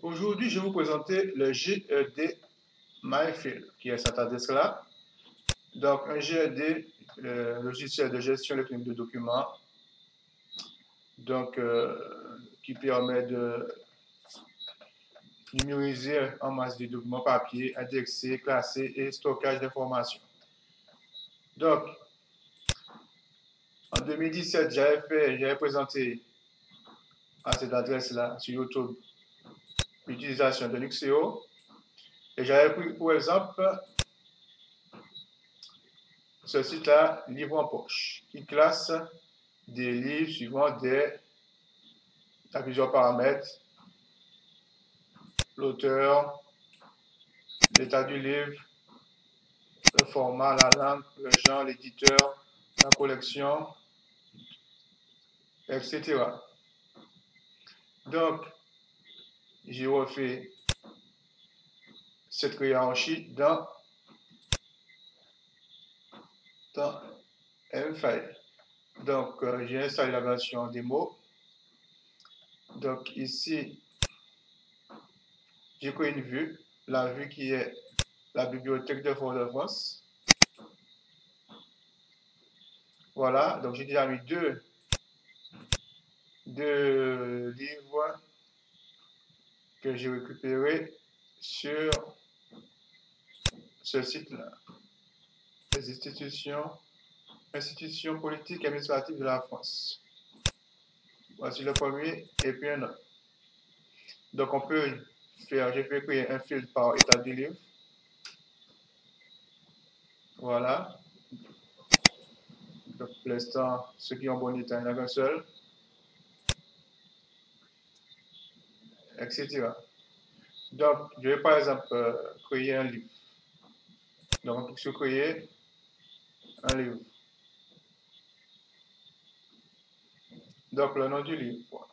Aujourd'hui, je vais vous présenter le GED MyField, qui est cette adresse-là. Donc, un GED, logiciel de gestion électronique de documents, donc, qui permet de numériser en masse de documents papier, indexer, classer et stockage d'informations. Donc, en 2017, j'avais présenté à cette adresse-là sur YouTube l'utilisation de Nuxeo et j'avais pris pour exemple ce site-là, Livre en poche, qui classe des livres suivant à plusieurs paramètres: l'auteur, l'état du livre, le format, la langue, le genre, l'éditeur, la collection, etc. Donc, j'ai refait cette hiérarchie dans M-File. Donc, j'ai installé la version démo. Donc, ici, j'ai créé une vue, la vue qui est la bibliothèque de Fort-de-France. Voilà, donc j'ai déjà mis deux livres que j'ai récupérés sur ce site-là. Les institutions politiques et administratives de la France. Voici le premier et puis un autre. Donc on peut j'ai fait créer un fil par état du livre. Voilà. Donc pour l'instant, ceux qui ont bon état, il n'y en a qu'un seul, etc. Donc, je vais par exemple créer un livre. Donc, on peut se créer un livre. Donc, le nom du livre.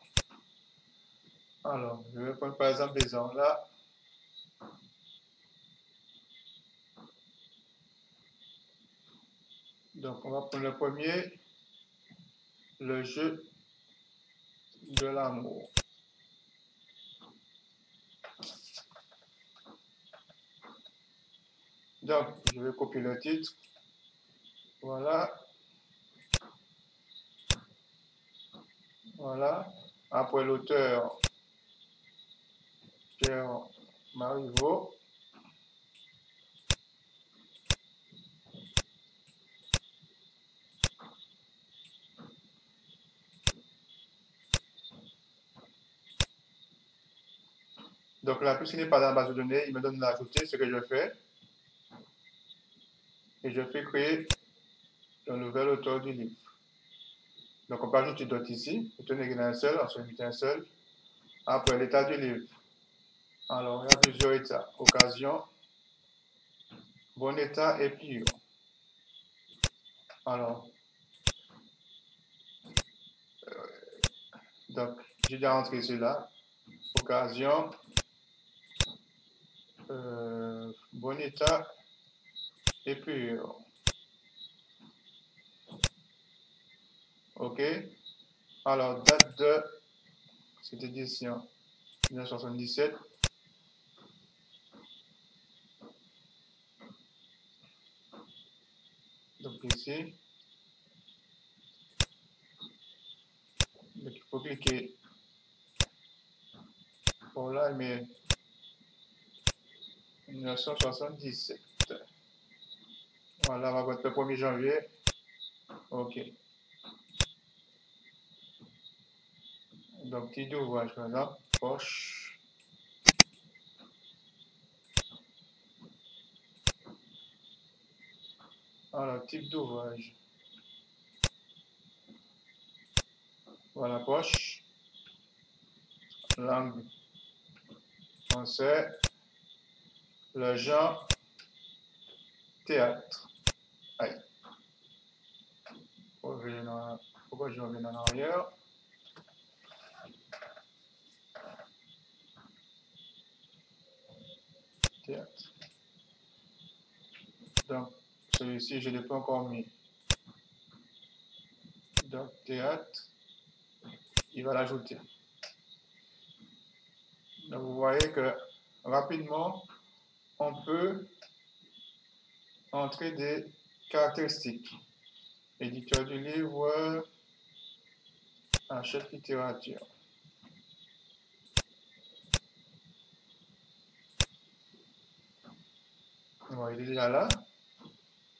Alors, je vais prendre par exemple des ans là. Donc, on va prendre le premier, le jeu de l'amour. Donc, je vais copier le titre. Voilà. Voilà. Après l'auteur, Pierre Marivaux. Donc là, puisqu'il n'est pas dans la base de données, il me donne de l'ajouter, ce que je fais. Et je fais créer un nouvel auteur du livre. Donc on peut ajouter d'autres ici. Retenez qu'il y en a un seul, on se limite à un seul. Après, l'état du livre. Alors, il y a plusieurs états. Occasion, bon état et pire. Alors, donc, j'ai déjà rentré cela. Occasion, bon état et pur. OK. Alors, date de cette édition 1977. Donc ici. Donc il faut cliquer. Bon là, mais 1977. Voilà, on va mettre le 1er janvier. OK. Donc, petit d'ouvrage maintenant, poche. Alors, type d'ouvrage. Voilà, poche. Langue français. Le genre théâtre. Aïe. Pourquoi je reviens en arrière? Théâtre. Donc, celui-ci, je ne l'ai pas encore mis. Donc, théâtre, il va l'ajouter. Donc, vous voyez que rapidement, on peut entrer des caractéristiques. Éditeur du livre, achète littérature. Bon, il est déjà là.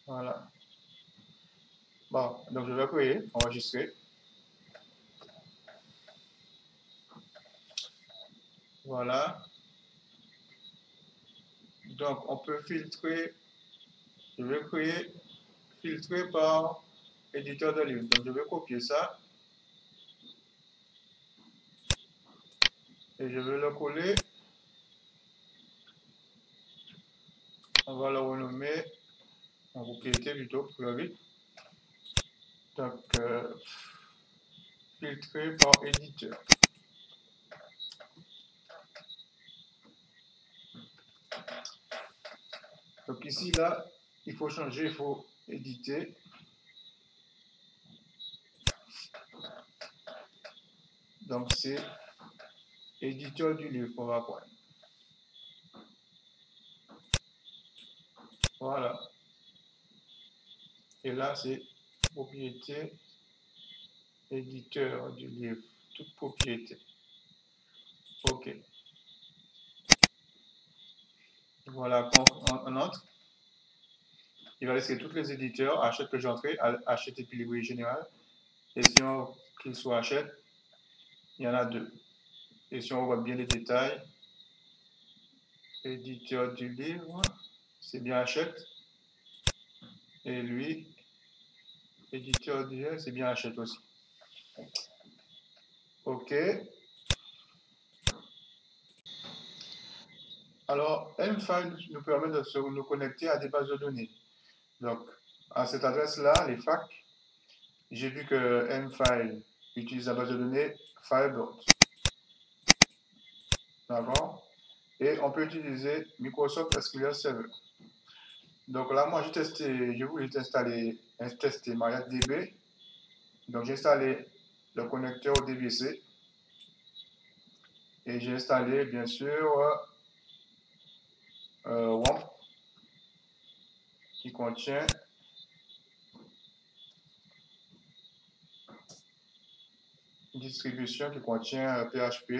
Voilà. Bon, donc je vais créer, enregistrer. Voilà. Donc, on peut filtrer. Je vais créer, filtrer par éditeur de livre. Donc, je vais copier ça. Et je vais le coller. On va le renommer en propriété plutôt, plus vite. Donc, filtrer par éditeur. Donc ici, là, il faut changer, il faut éditer. Donc c'est éditeur du livre qu'on va prendre. Voilà. Et là, c'est propriété, éditeur du livre, toute propriété. OK. Voilà, quand on entre, il va laisser tous les éditeurs, achète que j'ai entré, achète et puis librairie générale. Et si on clique sur achète, il y en a deux. Et si on voit bien les détails, éditeur du livre, c'est bien achète. Et lui, éditeur du livre, c'est bien achète aussi. OK. Alors, M-File nous permet de nous connecter à des bases de données. Donc, à cette adresse-là, les FAQ, j'ai vu que M-File utilise la base de données Firebird. D'accord? Et on peut utiliser Microsoft SQL Server. Donc là, moi, j'ai voulu tester MariaDB. Donc, j'ai installé le connecteur DVC. Et j'ai installé, bien sûr, WAMP qui contient une distribution qui contient PHP,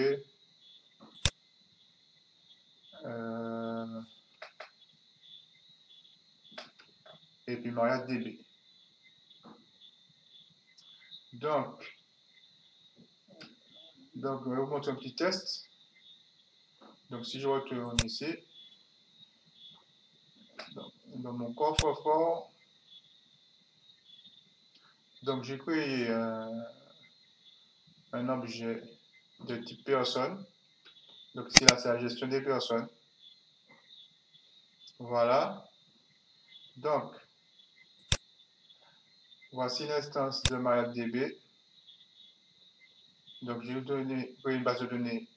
et puis MariaDB. Donc, je vais vous montrer un petit test. Donc, si je retourne ici, dans mon coffre-fort, donc j'ai créé un objet de type personne. Donc ici, là, c'est la gestion des personnes. Voilà. Donc, voici l'instance de MariaDB. Donc, je vais créer une base de données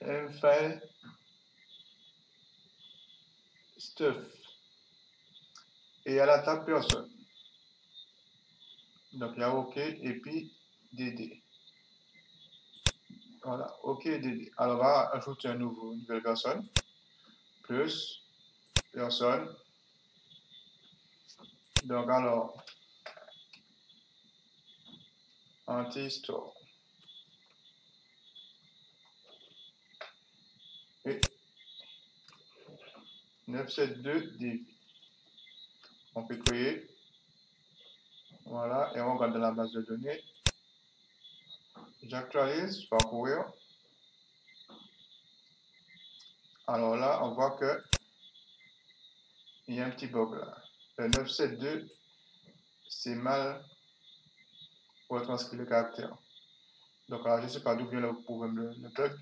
mfile stuff et à la table personne. Donc, il y a OK et puis DD. Voilà, OK, DD. Alors, on va ajouter une nouvelle personne, plus personne. Donc, alors, anti-store. Et 972 DB. On peut créer. Voilà, et on regarde dans la base de données. J'actualise, parcourir. Alors là, on voit que il y a un petit bug là. Le 972, c'est mal retranscrit le caractère. Donc là, je ne sais pas d'où vient le problème, le bug.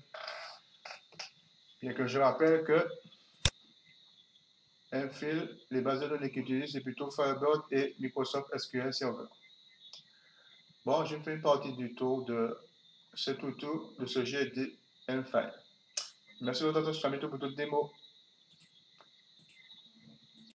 Bien que je rappelle que MFIL, les bases de données qu'ils utilisent, c'est plutôt Firebird et Microsoft SQL Server. Bon, j'ai fait une partie du tour de ce tuto de ce GD MFile. Merci de votre attention, à bientôt pour d'autres démos.